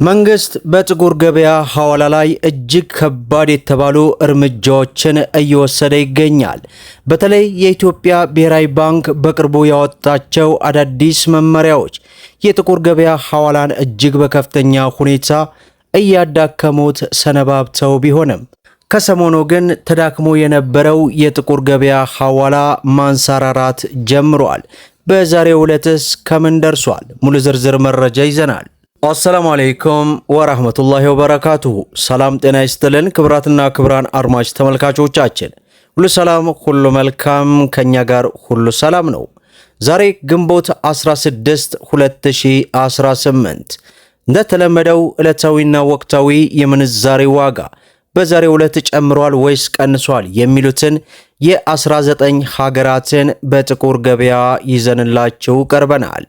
መንግስት በጥቁር ገበያ ሐዋላ ላይ እጅግ ከባድ የተባሉ እርምጃዎችን እየወሰደ ይገኛል። በተለይ የኢትዮጵያ ብሔራዊ ባንክ በቅርቡ ያወጣቸው አዳዲስ መመሪያዎች የጥቁር ገበያ ሐዋላን እጅግ በከፍተኛ ሁኔታ እያዳከሙት ሰነባብተው ቢሆንም ከሰሞኑ ግን ተዳክሞ የነበረው የጥቁር ገበያ ሐዋላ ማንሰራራት ጀምሯል። በዛሬው ዕለትስ ከምን ደርሷል? ሙሉ ዝርዝር መረጃ ይዘናል። አሰላሙ አለይኩም ወራህመቱላሂ ወበረካቱሁ። ሰላም ጤና ይስጥልን ክብራትና ክብራን አድማጭ ተመልካቾቻችን ሁሉ ሰላም ሁሉ መልካም፣ ከኛ ጋር ሁሉ ሰላም ነው። ዛሬ ግንቦት 16 2018 እንደተለመደው ዕለታዊና ወቅታዊ የምንዛሬ ዋጋ በዛሬው ዕለት ጨምሯል ወይስ ቀንሷል የሚሉትን የ19 ሀገራትን በጥቁር ገበያ ይዘንላችሁ ቀርበናል።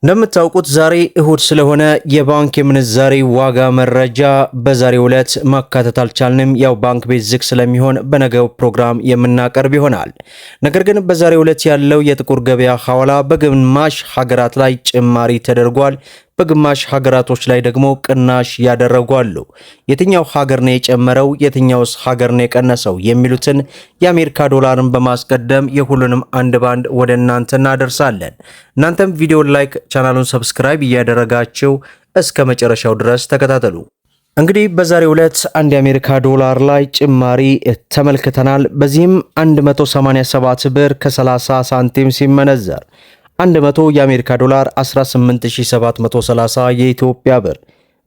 እንደምታውቁት ዛሬ እሁድ ስለሆነ የባንክ የምንዛሬ ዋጋ መረጃ በዛሬው ዕለት ማካተት አልቻልንም። ያው ባንክ ቤት ዝግ ስለሚሆን በነገው ፕሮግራም የምናቀርብ ይሆናል። ነገር ግን በዛሬው ዕለት ያለው የጥቁር ገበያ ሐዋላ በግማሽ ሀገራት ላይ ጭማሪ ተደርጓል። በግማሽ ሀገራቶች ላይ ደግሞ ቅናሽ ያደረጓሉ። የትኛው ሀገር ነው የጨመረው፣ የትኛውስ ሀገር ነው የቀነሰው የሚሉትን የአሜሪካ ዶላርን በማስቀደም የሁሉንም አንድ ባንድ ወደ እናንተ እናደርሳለን። እናንተም ቪዲዮን ላይክ፣ ቻናሉን ሰብስክራይብ እያደረጋችሁ እስከ መጨረሻው ድረስ ተከታተሉ። እንግዲህ በዛሬው ዕለት አንድ የአሜሪካ ዶላር ላይ ጭማሪ ተመልክተናል። በዚህም 187 ብር ከ30 ሳንቲም ሲመነዘር 100 የአሜሪካ ዶላር 18730 የኢትዮጵያ ብር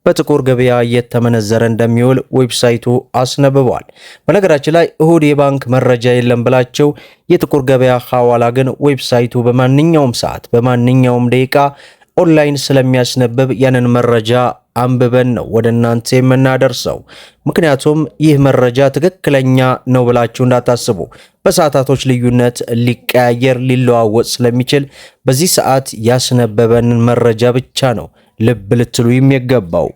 በጥቁር ገበያ እየተመነዘረ እንደሚውል ዌብሳይቱ አስነብቧል። በነገራችን ላይ እሁድ የባንክ መረጃ የለም ብላቸው የጥቁር ገበያ ሐዋላ ግን ዌብሳይቱ በማንኛውም ሰዓት በማንኛውም ደቂቃ ኦንላይን ስለሚያስነብብ ያንን መረጃ አንብበን ነው ወደ እናንተ የምናደርሰው። ምክንያቱም ይህ መረጃ ትክክለኛ ነው ብላችሁ እንዳታስቡ። በሰዓታቶች ልዩነት ሊቀያየር ሊለዋወጥ ስለሚችል በዚህ ሰዓት ያስነበበንን መረጃ ብቻ ነው ልብ ልትሉ የሚገባው።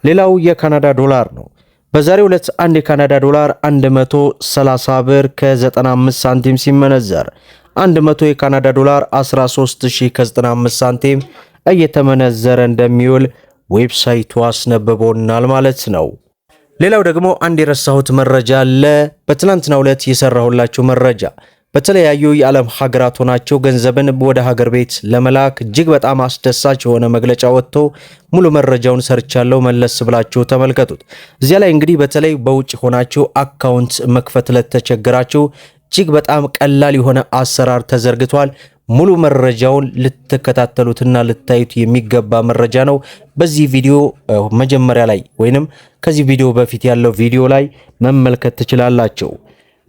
ሌላው የካናዳ ዶላር ነው። በዛሬው ዕለት አንድ የካናዳ ዶላር 130 ብር ከ95 ሳንቲም ሲመነዘር 100 የካናዳ ዶላር 13000 ከ95 ሳንቲም እየተመነዘረ እንደሚውል ዌብሳይቱ አስነብቦናል ማለት ነው። ሌላው ደግሞ አንድ የረሳሁት መረጃ አለ። በትናንትናው ዕለት የሰራሁላችሁ መረጃ በተለያዩ የዓለም ሀገራት ሆናቸው ገንዘብን ወደ ሀገር ቤት ለመላክ እጅግ በጣም አስደሳች የሆነ መግለጫ ወጥቶ ሙሉ መረጃውን ሰርቻለሁ። መለስ ብላችሁ ተመልከቱት። እዚያ ላይ እንግዲህ በተለይ በውጭ ሆናችሁ አካውንት መክፈት ለተቸገራችሁ እጅግ በጣም ቀላል የሆነ አሰራር ተዘርግቷል። ሙሉ መረጃውን ልትከታተሉትና ልታዩት የሚገባ መረጃ ነው። በዚህ ቪዲዮ መጀመሪያ ላይ ወይንም ከዚህ ቪዲዮ በፊት ያለው ቪዲዮ ላይ መመልከት ትችላላችሁ።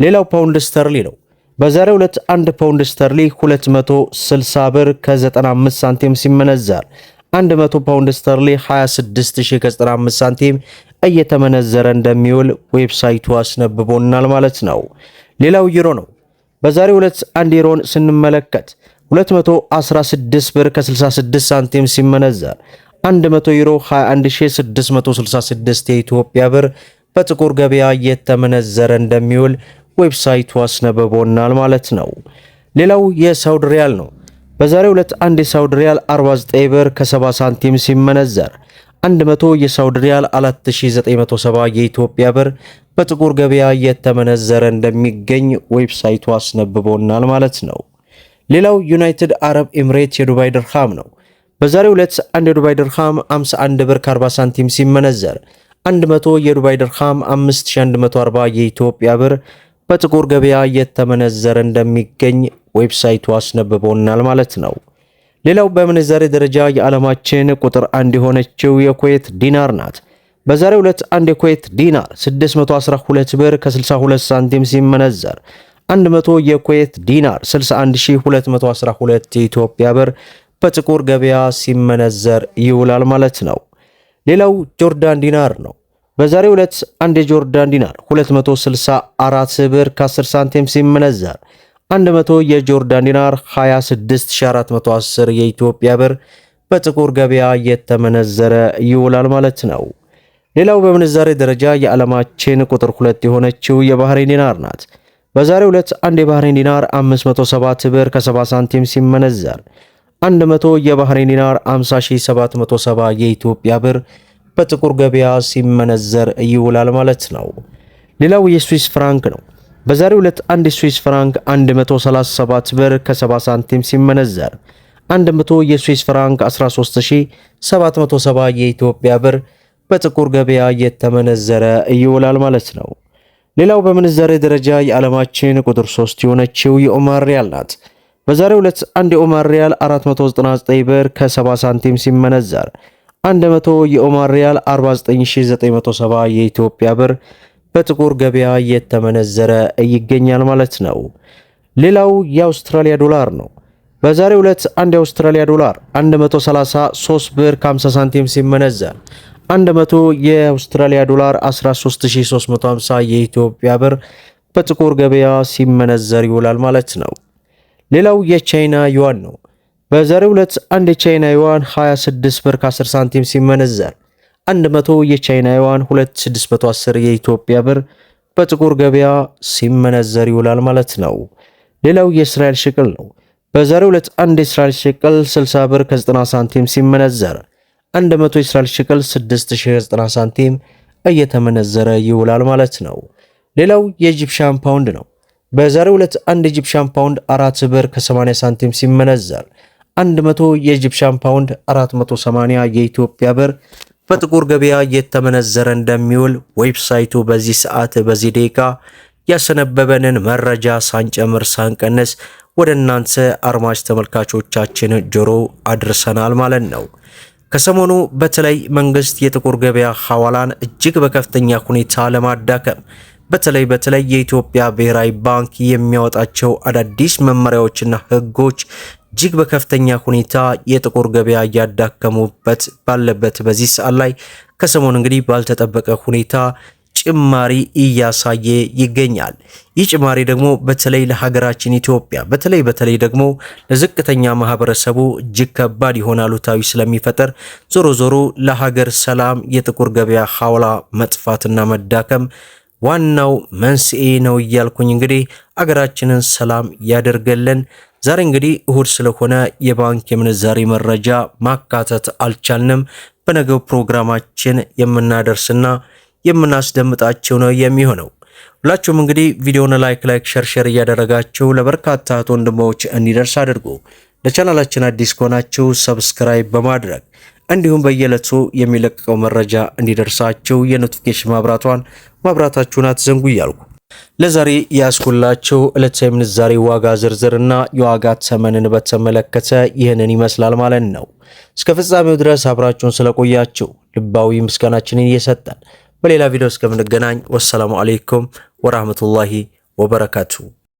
ሌላው ፓውንድ ስተርሊ ነው። በዛሬው ዕለት 1 ፓውንድ ስተርሊ 260 ብር ከ95 ሳንቲም ሲመነዘር 100 ፓውንድ ስተርሊ 26000 ከ95 ሳንቲም እየተመነዘረ እንደሚውል ዌብሳይቱ አስነብቦናል ማለት ነው። ሌላው ዩሮ ነው። በዛሬው ዕለት 1 ዩሮን ስንመለከት 216 ብር ከ66 ሳንቲም ሲመነዘር 100 ዩሮ 21666 የኢትዮጵያ ብር በጥቁር ገበያ እየተመነዘረ እንደሚውል ዌብሳይቱ አስነብቦናል ማለት ነው። ሌላው የሳውዲ ሪያል ነው። በዛሬው ዕለት አንድ የሳውዲ ሪያል 49 ብር ከ70 ሳንቲም ሲመነዘር 100 የሳውዲ ሪያል 4970 የኢትዮጵያ ብር በጥቁር ገበያ እየተመነዘረ እንደሚገኝ ዌብሳይቱ አስነብቦናል ማለት ነው። ሌላው ዩናይትድ አረብ ኤምሬት የዱባይ ድርሃም ነው። በዛሬው ዕለት አንድ የዱባይ ድርሃም 51 ብር ከ40 ሳንቲም ሲመነዘር 100 የዱባይ ድርሃም 5140 የኢትዮጵያ ብር በጥቁር ገበያ እየተመነዘረ እንደሚገኝ ዌብሳይቱ አስነብቦናል ማለት ነው። ሌላው በምንዛሬ ደረጃ የዓለማችን ቁጥር 1 የሆነችው የኩዌት ዲናር ናት። በዛሬው ዕለት አንድ የኩዌት ዲናር 612 ብር ከ62 ሳንቲም ሲመነዘር 100 የኩዌት ዲናር 61212 የኢትዮጵያ ብር በጥቁር ገበያ ሲመነዘር ይውላል ማለት ነው። ሌላው ጆርዳን ዲናር ነው። በዛሬው ዕለት አንድ የጆርዳን ዲናር 264 ብር ከ10 ሳንቲም ሲመነዘር 100 የጆርዳን ዲናር 26410 የኢትዮጵያ ብር በጥቁር ገበያ እየተመነዘረ ይውላል ማለት ነው። ሌላው በምንዛሬ ደረጃ የዓለማችን ቁጥር 2 የሆነችው የባህሬን ዲናር ናት። በዛሬው ዕለት አንድ የባህሬን ዲናር 507 ብር ከ70 ሳንቲም ሲመነዘር 100 የባህሬን ዲናር 50770 የኢትዮጵያ ብር በጥቁር ገበያ ሲመነዘር ይውላል ማለት ነው። ሌላው የስዊስ ፍራንክ ነው። በዛሬው ዕለት አንድ የስዊስ ፍራንክ 137 ብር ከ70 ሳንቲም ሲመነዘር 100 የስዊስ ፍራንክ 13770 የኢትዮጵያ ብር በጥቁር ገበያ የተመነዘረ ይውላል ማለት ነው። ሌላው በምንዛሬ ደረጃ የዓለማችን ቁጥር 3 የሆነችው የኦማር ሪያል ናት። በዛሬው ዕለት አንድ የኦማር ሪያል 499 ብር ከ70 ሳንቲም ሲመነዘር 100 የኦማር ሪያል 49970 የኢትዮጵያ ብር በጥቁር ገበያ የተመነዘረ ይገኛል ማለት ነው። ሌላው የአውስትራሊያ ዶላር ነው። በዛሬው ዕለት አንድ የአውስትራሊያ ዶላር 133 ብር ከ50 ሳንቲም ሲመነዘር 100 የአውስትራሊያ ዶላር 13350 የኢትዮጵያ ብር በጥቁር ገበያ ሲመነዘር ይውላል ማለት ነው። ሌላው የቻይና ዩዋን ነው። በዛሬው ዕለት አንድ የቻይና ዩዋን 26 ብር ከ10 ሳንቲም ሲመነዘር 100 የቻይና ዩዋን 2610 የኢትዮጵያ ብር በጥቁር ገበያ ሲመነዘር ይውላል ማለት ነው። ሌላው የእስራኤል ሽቅል ነው። በዛሬው ዕለት አንድ የእስራኤል ሽቅል 60 ብር ከ90 ሳንቲም ሲመነዘር 100 የእስራኤል ሽቅል 6090 ሳንቲም እየተመነዘረ ይውላል ማለት ነው። ሌላው የኢጂፕሽያን ፓውንድ ነው። በዛሬው ዕለት አንድ የኢጂፕሽያን ፓውንድ 4 ብር ከ80 ሳንቲም ሲመነዘር 100 የኢጂፕሽያን ፓውንድ 480 የኢትዮጵያ ብር በጥቁር ገበያ የተመነዘረ እንደሚውል ዌብሳይቱ በዚህ ሰዓት በዚህ ደቂቃ ያሰነበበንን መረጃ ሳንጨምር ሳንቀንስ ወደ እናንተ አድማጭ ተመልካቾቻችን ጆሮ አድርሰናል ማለት ነው። ከሰሞኑ በተለይ መንግስት የጥቁር ገበያ ሐዋላን እጅግ በከፍተኛ ሁኔታ ለማዳከም በተለይ የኢትዮጵያ ብሔራዊ ባንክ የሚያወጣቸው አዳዲስ መመሪያዎችና ህጎች እጅግ በከፍተኛ ሁኔታ የጥቁር ገበያ እያዳከሙበት ባለበት በዚህ ሰዓት ላይ ከሰሞኑ እንግዲህ ባልተጠበቀ ሁኔታ ጭማሪ እያሳየ ይገኛል። ይህ ጭማሪ ደግሞ በተለይ ለሀገራችን ኢትዮጵያ በተለይ ደግሞ ለዝቅተኛ ማህበረሰቡ እጅግ ከባድ የሆነ አሉታዊ ስለሚፈጠር ዞሮ ለሀገር ሰላም የጥቁር ገበያ ሐዋላ መጥፋትና መዳከም ዋናው መንስኤ ነው እያልኩኝ እንግዲህ አገራችንን ሰላም ያደርገልን። ዛሬ እንግዲህ እሁድ ስለሆነ የባንክ የምንዛሬ መረጃ ማካተት አልቻልንም። በነገው ፕሮግራማችን የምናደርስና የምናስደምጣቸው ነው የሚሆነው። ሁላችሁም እንግዲህ ቪዲዮውን ላይክ ሸር እያደረጋችሁ ለበርካታ ወንድሞች እንዲደርስ አድርጉ። ለቻናላችን አዲስ ከሆናችሁ ሰብስክራይብ በማድረግ እንዲሁም በየዕለቱ የሚለቀቀው መረጃ እንዲደርሳችሁ የኖቲፊኬሽን ማብራታችሁን አትዘንጉ እያልኩ ለዛሬ ያስኩላችሁ ዕለታዊ ምንዛሬ ዋጋ ዝርዝርና የዋጋ ተመንን በተመለከተ ይህንን ይመስላል ማለት ነው። እስከ ፍጻሜው ድረስ አብራችሁን ስለቆያችሁ ልባዊ ምስጋናችንን እየሰጠን በሌላ ቪዲዮ እስከምንገናኝ ወሰላሙ አለይኩም ወራህመቱላሂ ወበረካቱ።